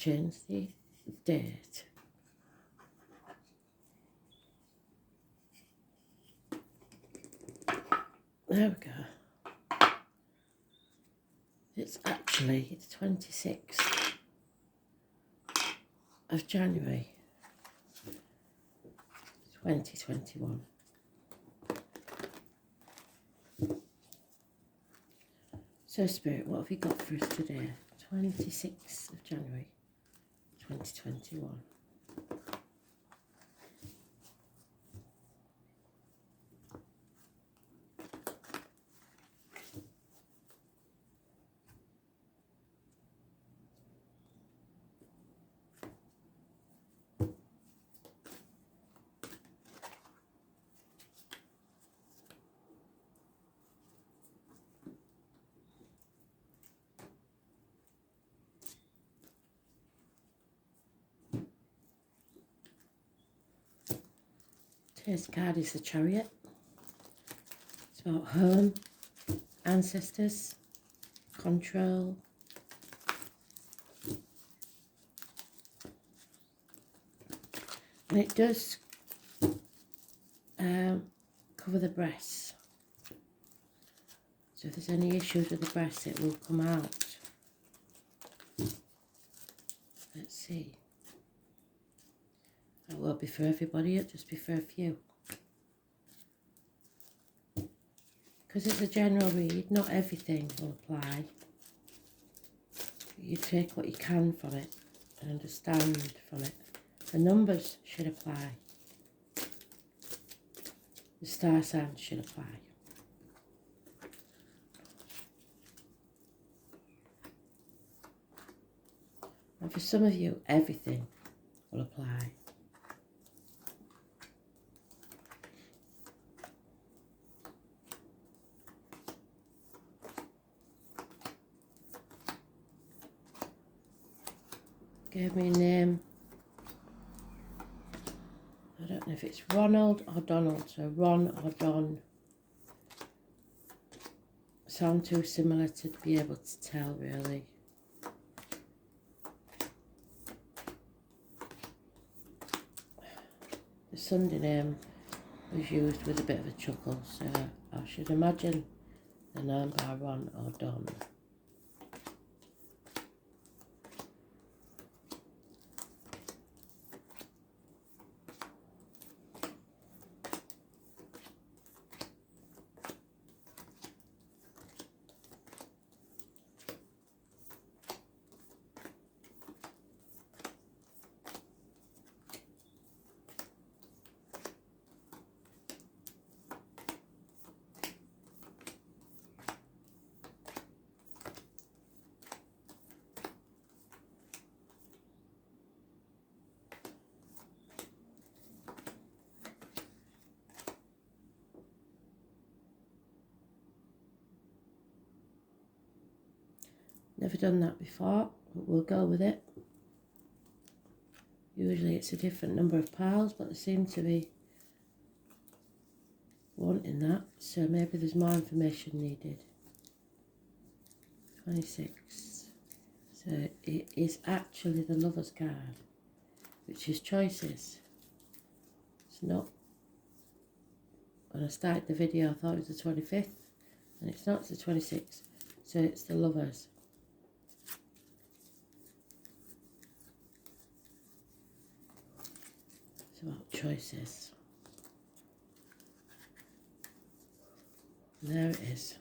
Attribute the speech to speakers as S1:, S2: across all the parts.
S1: change the date. There we go. It's actually the 26th of January 2021. So Spirit, what have you got for us today? 26th of January 2021. Today's card is the Chariot. It's about home, ancestors, control. And it does cover the breasts. So if there's any issues with the breasts, it will come out. Let's see. It won't be for everybody, it'll just be for a few. Because it's a general read, not everything will apply. You take what you can from it and understand from it. The numbers should apply. The star signs should apply. And for some of you, everything will apply. Gave me a name. I don't know if it's Ronald or Donald, so Ron or Don. Sound too similar to be able to tell, really. The Sunday name was used with a bit of a chuckle, so I should imagine the name by Ron or Don. Never done that before, but we'll go with it. Usually it's a different number of piles, but they seem to be wanting that, so maybe there's more information needed. 26. So it is actually the Lover's card, which is choices. It's not. When I started the video I thought it was the 25th, and it's not, it's the 26th, so it's the Lovers. It's about choices. And there it is.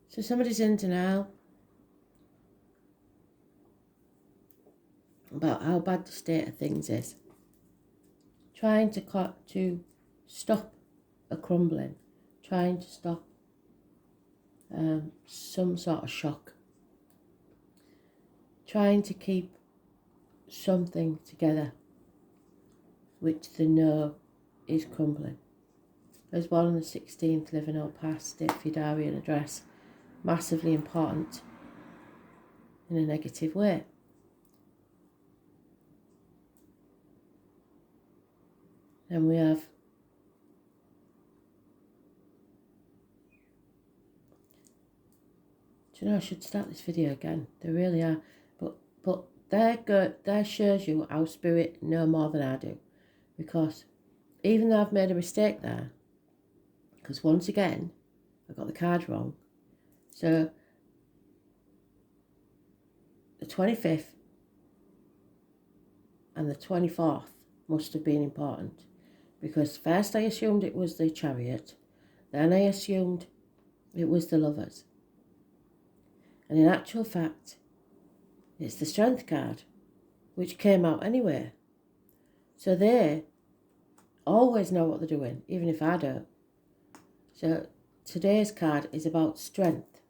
S1: So somebody's in denial about how bad the state of things is. Trying to stop a crumbling. Trying to stop some sort of shock. Trying to keep something together which they know is crumbling. There's one on the 16th, living or past, state for your diary and address. Massively important in a negative way. Then we have do you know, I should start this video again. They really are. But they're good. That shows you how spirit know more than I do. Because even though I've made a mistake there, because once again, I got the card wrong. So the 25th and the 24th must have been important. Because first I assumed it was the Chariot. Then I assumed it was the Lovers. And in actual fact, it's the Strength card, which came out anyway. So they always know what they're doing, even if I don't. So today's card is about strength,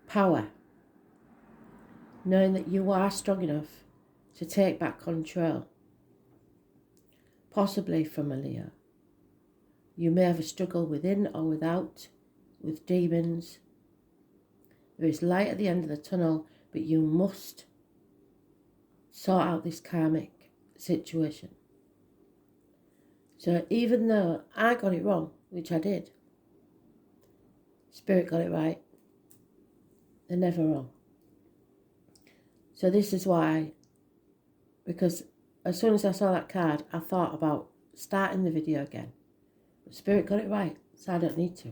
S1: power, knowing that you are strong enough to take back control, possibly from a Leo. You may have a struggle within or without, with demons. There is light at the end of the tunnel, but you must sort out this karmic situation. So even though I got it wrong, which I did, Spirit got it right. They're never wrong. So this is why, because as soon as I saw that card, I thought about starting the video again. But Spirit got it right, so I don't need to.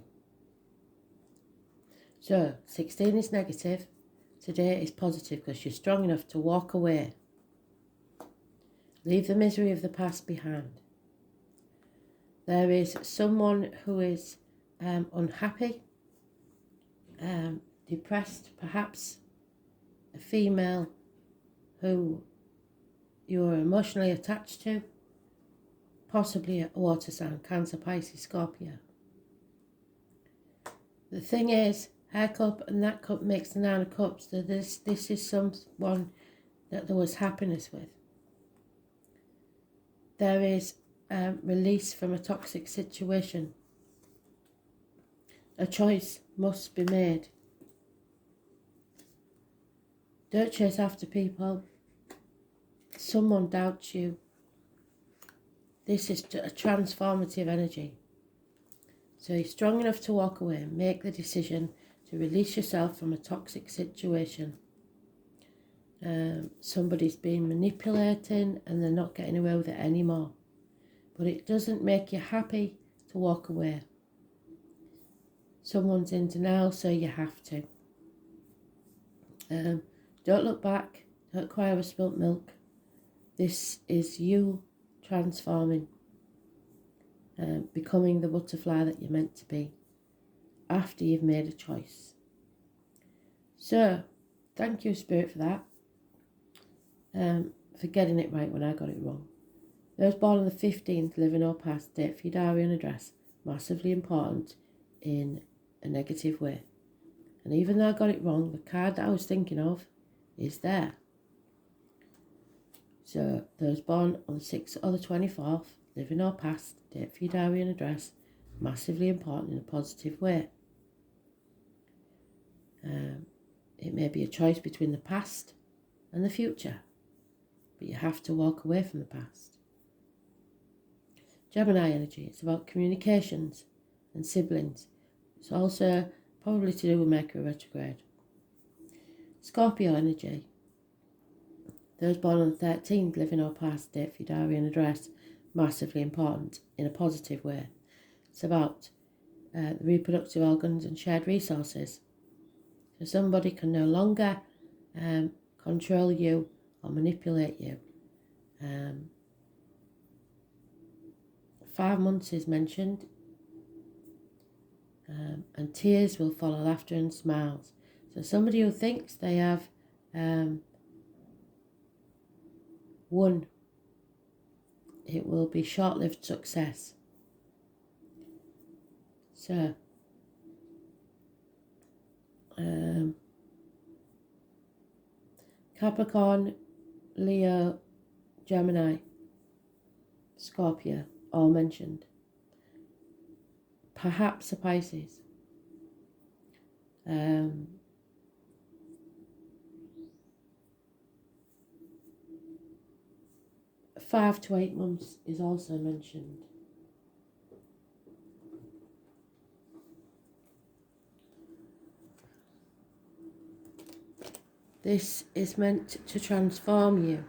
S1: So 16 is negative. Today is positive because you're strong enough to walk away. Leave the misery of the past behind. There is someone who is unhappy, depressed, perhaps a female who you are emotionally attached to, possibly a water sign, Cancer, Pisces, Scorpio. The thing is, her cup and that cup makes the 9 of Cups. So this is someone that there was happiness with. There is release from a toxic situation. A choice must be made. Don't chase after people. Someone doubts you. This is a transformative energy. So you're strong enough to walk away and make the decision to release yourself from a toxic situation. Somebody's been manipulating and they're not getting away with it anymore. But it doesn't make you happy to walk away. Someone's in denial, so you have to. Don't look back. Don't cry over spilt milk. This is you transforming, becoming the butterfly that you're meant to be after you've made a choice. So, thank you, Spirit, for that. For getting it right when I got it wrong. Those born on the 15th, living or past, date for your diary and address, massively important in a negative way. And even though I got it wrong, the card that I was thinking of is there. So those born on the 6th or the 24th, living or past, date for your diary and address, massively important in a positive way. It may be a choice between the past and the future, but you have to walk away from the past. Gemini energy, it's about communications and siblings. It's also probably to do with Mercury retrograde. Scorpio energy, those born on the 13th, living or past, date for your diary and address, massively important in a positive way. It's about the reproductive organs and shared resources. So somebody can no longer control you or manipulate you. 5 months is mentioned, and tears will follow laughter and smiles. So somebody who thinks they have won, it will be short-lived success. So Capricorn, Leo, Gemini, Scorpio, all mentioned. Perhaps a Pisces. 5 to 8 months is also mentioned. This is meant to transform you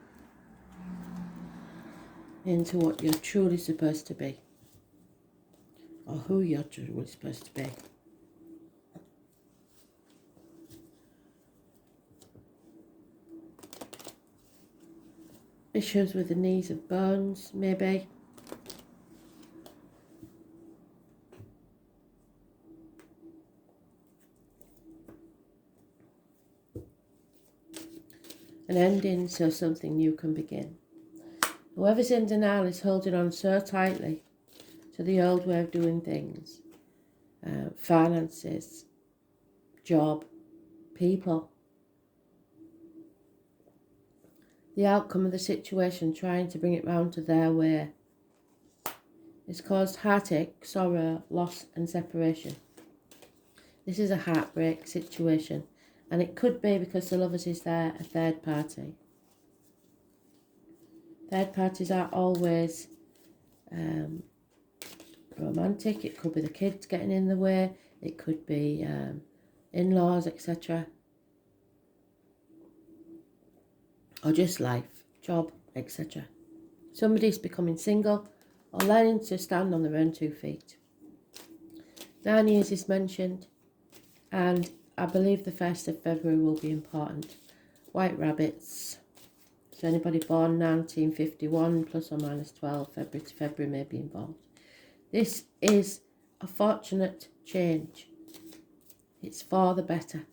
S1: into what you're truly supposed to be, or who you're truly supposed to be. Issues with the knees of bones, maybe. An ending so something new can begin. Whoever's in denial is holding on so tightly to the old way of doing things. Finances, job, people. The outcome of the situation, trying to bring it round to their way. It's caused heartache, sorrow, loss and separation. This is a heartbreak situation, and it could be because the lovers is there, a third party. Third parties aren't always romantic. It could be the kids getting in the way. It could be in-laws, etc. Or just life, job, etc. Somebody's becoming single or learning to stand on their own 2 feet. 9 years is mentioned, and I believe the 1st of February will be important. White rabbits. So anybody born 1951 plus or minus 12 February to February may be involved. This is a fortunate change. It's for the better.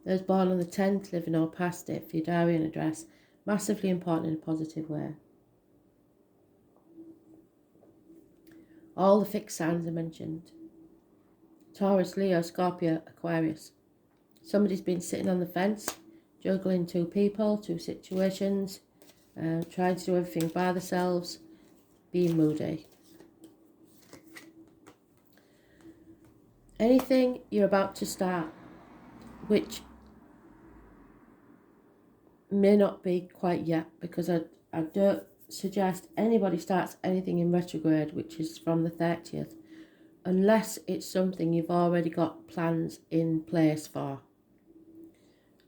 S1: Those born on the 10th, living or past it, for your diary and address, massively important in a positive way. All the fixed signs are mentioned. Taurus, Leo, Scorpio, Aquarius. Somebody's been sitting on the fence, juggling 2 people, 2 situations, trying to do everything by themselves, being moody. Anything you're about to start, which may not be quite yet, because I don't suggest anybody starts anything in retrograde, which is from the 30th, unless it's something you've already got plans in place for.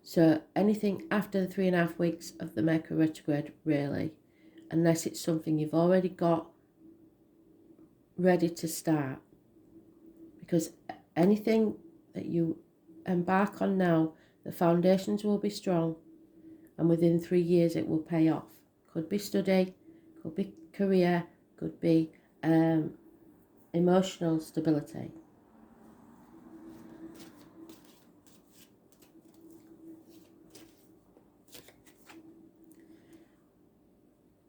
S1: So anything after the 3.5 weeks of the Mercury retrograde, really, unless it's something you've already got ready to start. Because anything that you embark on now, the foundations will be strong, and within 3 years it will pay off. Could be study, could be career, could be emotional stability.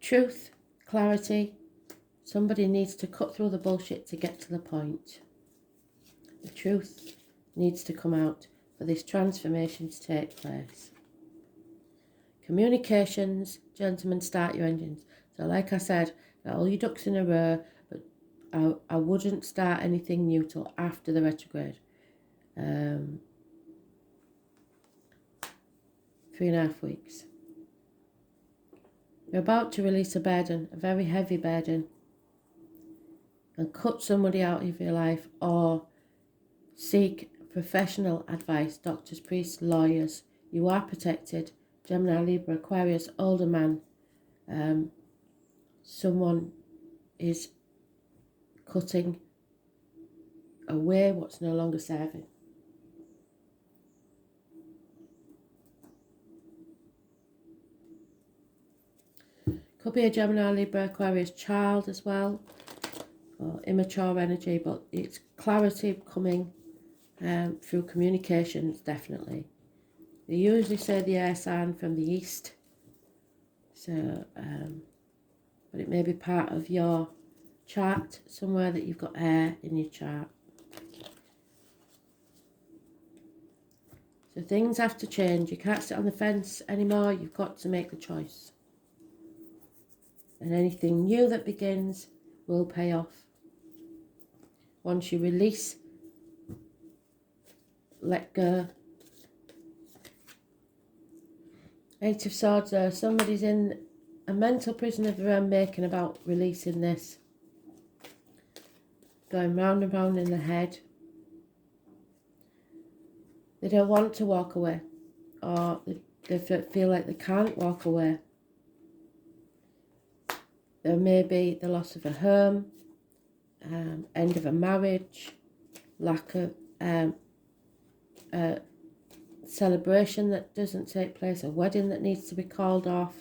S1: Truth, clarity. Somebody needs to cut through the bullshit to get to the point. The truth needs to come out for this transformation to take place. Communications, gentlemen, start your engines. So like I said, get all your ducks in a row, but I wouldn't start anything new till after the retrograde. 3.5 weeks. You're about to release a burden, a very heavy burden, and cut somebody out of your life, or seek professional advice, doctors, priests, lawyers. You are protected. Gemini, Libra, Aquarius, older man. Someone is cutting away what's no longer serving. Could be a Gemini, Libra, Aquarius child as well, or immature energy, but it's clarity coming through communications, definitely. They usually say the air sign from the east, so but it may be part of your chart somewhere that you've got air in your chart. So things have to change. You can't sit on the fence anymore. You've got to make the choice. And anything new that begins will pay off. Once you release, let go. Eight of Swords there. Somebody's in a mental prison of their own making about releasing this. Going round and round in the head. They don't want to walk away. Or they feel like they can't walk away. There may be the loss of a home, end of a marriage, lack of celebration that doesn't take place, a wedding that needs to be called off,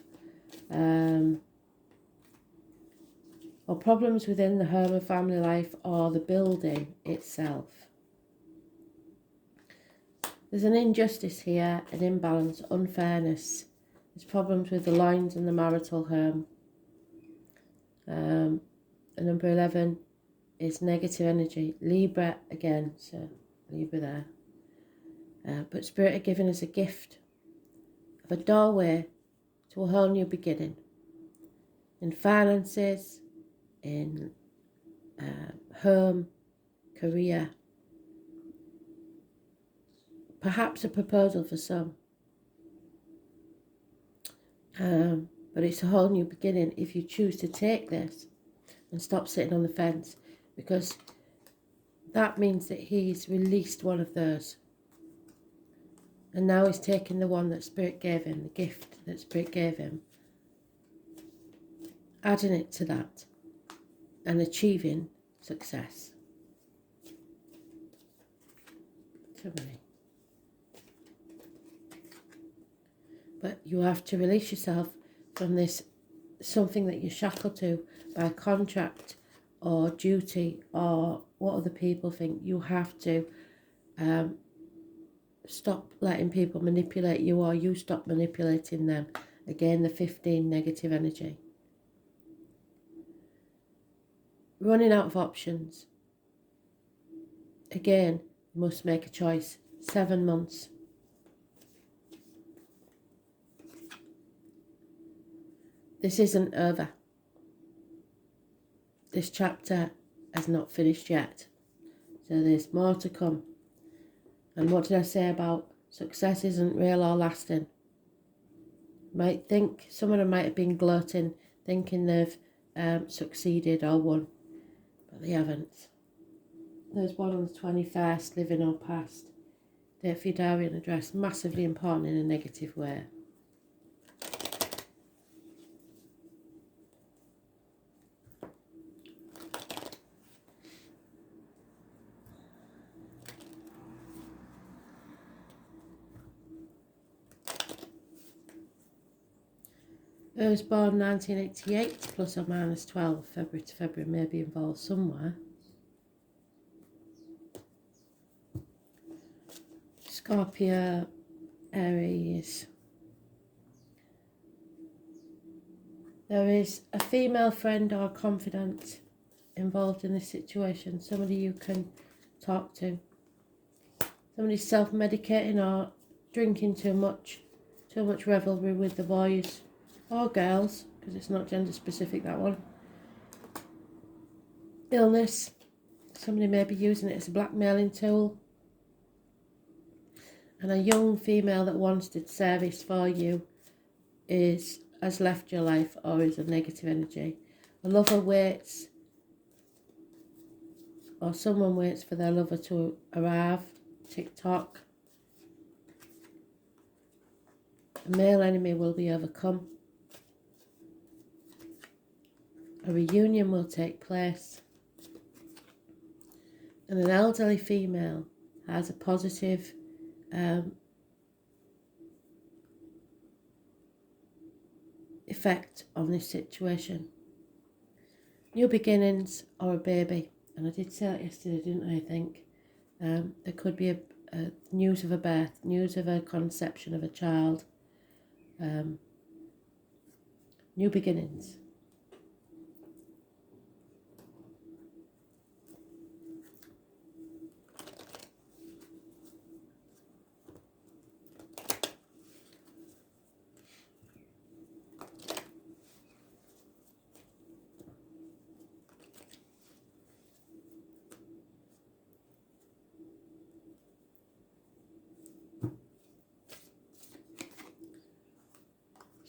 S1: or problems within the home and family life or the building itself. There's an injustice here, an imbalance, unfairness. There's problems with the lines in the marital home. And number 11 is negative energy. Libra again, so Libra there. But Spirit are giving us a gift of a doorway to a whole new beginning. In finances, in home, career. Perhaps a proposal for some. But it's a whole new beginning if you choose to take this and stop sitting on the fence, because that means that he's released one of those. And now he's taking the one that Spirit gave him, the gift that Spirit gave him, adding it to that and achieving success. Somebody. But you have to release yourself from this, something that you're shackled to by contract or duty or what other people think. You have to stop letting people manipulate you, or you stop manipulating them. Again, the 15, negative energy. Running out of options. Again, you must make a choice. 7 months. This isn't over. This chapter has not finished yet. So there's more to come. And what did I say about success isn't real or lasting? Might think, some of them might have been gloating, thinking they've succeeded or won, but they haven't. There's one on the 21st, living or past. Date for your diary and address, massively important in a negative way. Those born 1988, plus or minus 12, February to February, may be involved somewhere. Scorpio, Aries. There is a female friend or confidant involved in this situation. Somebody you can talk to. Somebody self-medicating or drinking too much revelry with the boys. Or girls, because it's not gender specific, that one. Illness. Somebody may be using it as a blackmailing tool. And a young female that once did service for you has left your life or is a negative energy. A lover waits, or someone waits for their lover to arrive. TikTok. A male enemy will be overcome. A reunion will take place. And an elderly female has a positive effect on this situation. New beginnings or a baby. And I did say that yesterday, didn't I think? There could be a news of a birth, news of a conception of a child. New beginnings.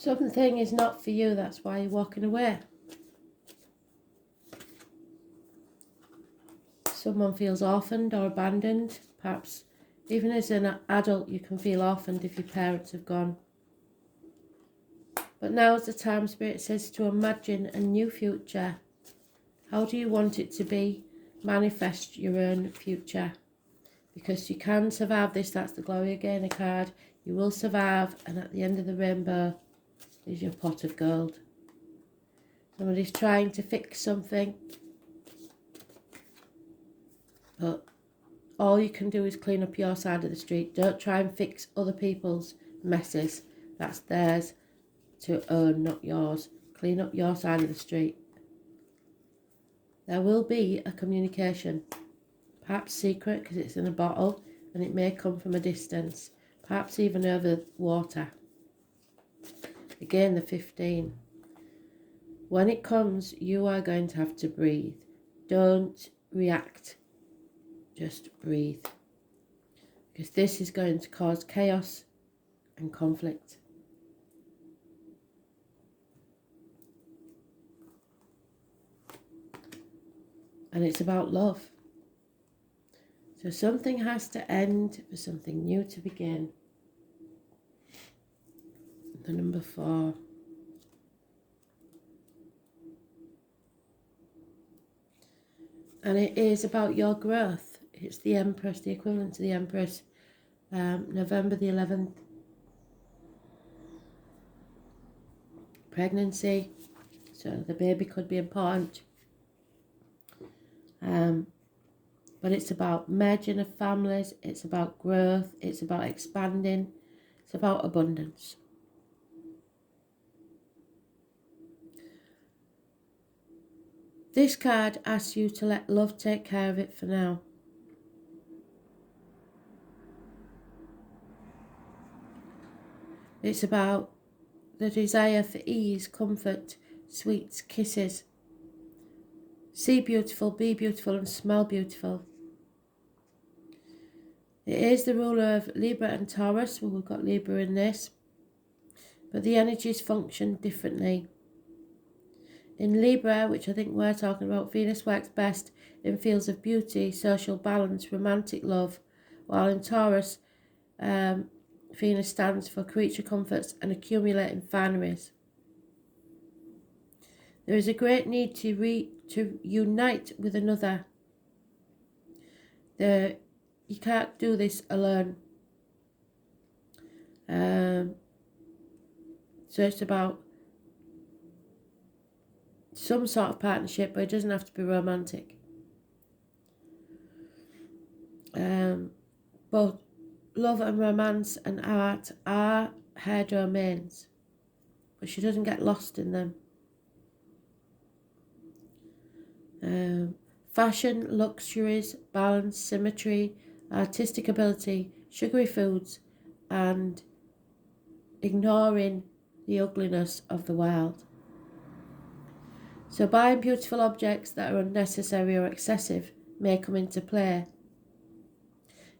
S1: Something is not for you, that's why you're walking away. Someone feels orphaned or abandoned. Perhaps even as an adult you can feel orphaned if your parents have gone. But now's the time, Spirit says, to imagine a new future. How do you want it to be? Manifest your own future. Because you can survive this. That's the Glory Gainer card. You will survive, and at the end of the rainbow is your pot of gold. Somebody's trying to fix something, but all you can do is clean up your side of the street. Don't try and fix other people's messes. That's theirs to own, not yours. Clean up your side of the street. There will be a communication, perhaps secret because it's in a bottle and it may come from a distance, perhaps even over water. Again, the 15. When it comes, you are going to have to breathe. Don't react. Just breathe. Because this is going to cause chaos and conflict. And it's about love. So something has to end for something new to begin. The number 4. And it is about your growth. It's the Empress, the equivalent to the Empress. November the 11th. Pregnancy. So the baby could be important. But it's about merging of families. It's about growth. It's about expanding. It's about abundance. This card asks you to let love take care of it for now. It's about the desire for ease, comfort, sweets, kisses. See beautiful, be beautiful, and smell beautiful. It is the ruler of Libra and Taurus. Well, we've got Libra in this. But the energies function differently. In Libra, which I think we're talking about, Venus works best in fields of beauty, social balance, romantic love. While in Taurus, Venus stands for creature comforts and accumulating fineries. There is a great need to unite with another. You can't do this alone. So it's about some sort of partnership, but it doesn't have to be romantic. Both love and romance and art are her domains, but she doesn't get lost in them. Fashion, luxuries, balance, symmetry, artistic ability, sugary foods, and ignoring the ugliness of the world. So buying beautiful objects that are unnecessary or excessive may come into play.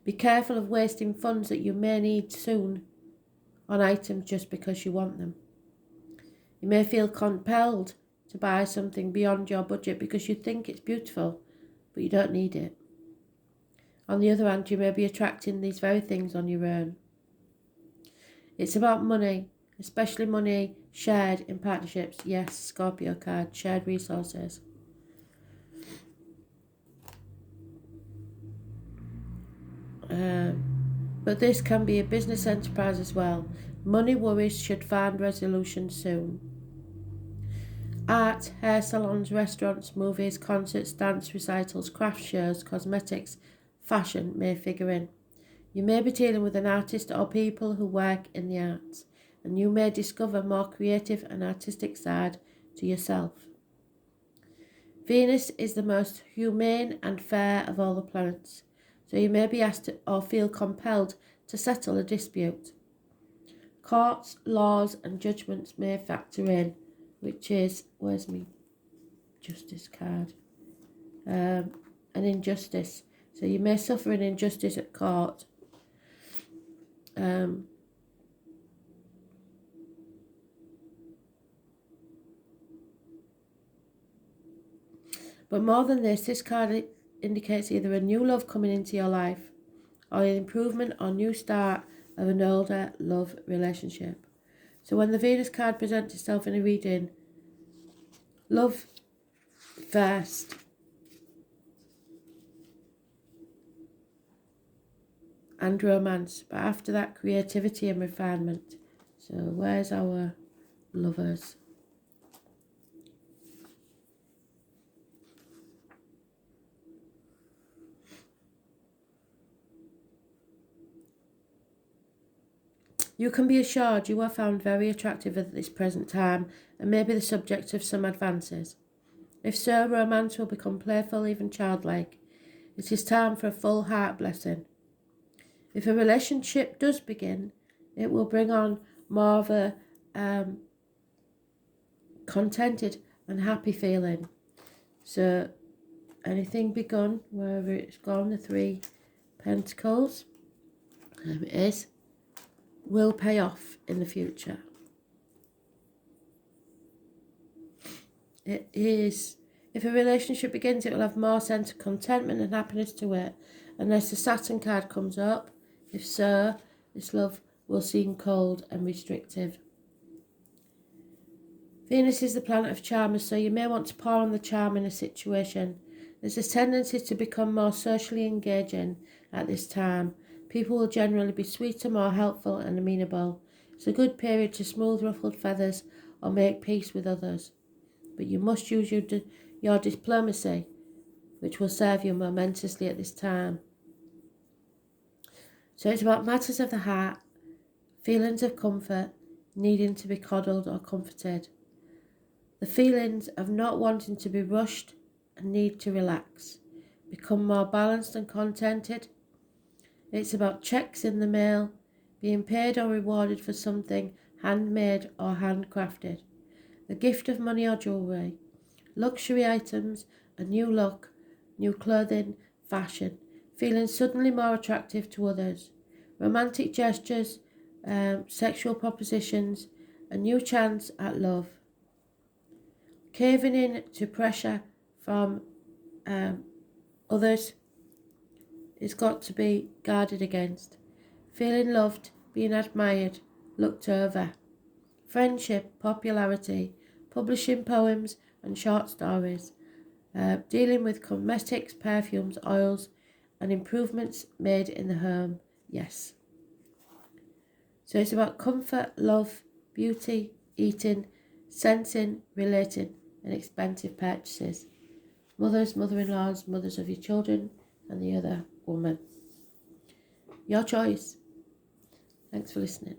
S1: Be careful of wasting funds that you may need soon on items just because you want them. You may feel compelled to buy something beyond your budget because you think it's beautiful, but you don't need it. On the other hand, you may be attracting these very things on your own. It's about money, especially money shared in partnerships. Yes, Scorpio card, shared resources. But this can be a business enterprise as well. Money worries should find resolution soon. Art, hair salons, restaurants, movies, concerts, dance recitals, craft shows, cosmetics, fashion may figure in. You may be dealing with an artist or people who work in the arts, and you may discover more creative and artistic side to yourself. Venus is the most humane and fair of all the planets, so you may be asked to, or feel compelled to settle a dispute. Courts, laws and judgments may factor in, which is, where's my justice card? An injustice. So you may suffer an injustice at court. But more than this card indicates either a new love coming into your life or an improvement or new start of an older love relationship. So when the Venus card presents itself in a reading, love first and romance, but after that, creativity and refinement. So where's our lovers? You can be assured you are found very attractive at this present time and may be the subject of some advances. If so, romance will become playful, even childlike. It is time for a full heart blessing. If a relationship does begin, it will bring on more of a contented and happy feeling. So anything begun, wherever it's gone, the 3 Pentacles, it is, will pay off in the future. It is, if a relationship begins, it will have more sense of contentment and happiness to it, unless the Saturn card comes up. If so, this love will seem cold and restrictive. Venus is the planet of charmers, so you may want to pour on the charm in a situation. There's a tendency to become more socially engaging at this time. People will generally be sweeter, more helpful and amenable. It's a good period to smooth ruffled feathers or make peace with others. But you must use your diplomacy, which will serve you momentously at this time. So it's about matters of the heart, feelings of comfort, needing to be coddled or comforted. The feelings of not wanting to be rushed and need to relax. Become more balanced and contented. It's about checks in the mail, being paid or rewarded for something handmade or handcrafted. The gift of money or jewellery. Luxury items, a new look, new clothing, fashion. Feeling suddenly more attractive to others. Romantic gestures, sexual propositions, a new chance at love. Caving in to pressure from others is got to be guarded against. Feeling loved, being admired, looked over. Friendship, popularity, publishing poems and short stories. Dealing with cosmetics, perfumes, oils, and improvements made in the home. Yes. So it's about comfort, love, beauty, eating, sensing, relating, and expensive purchases. Mothers, mother-in-laws, mothers of your children, and the other woman. Your choice. Thanks for listening.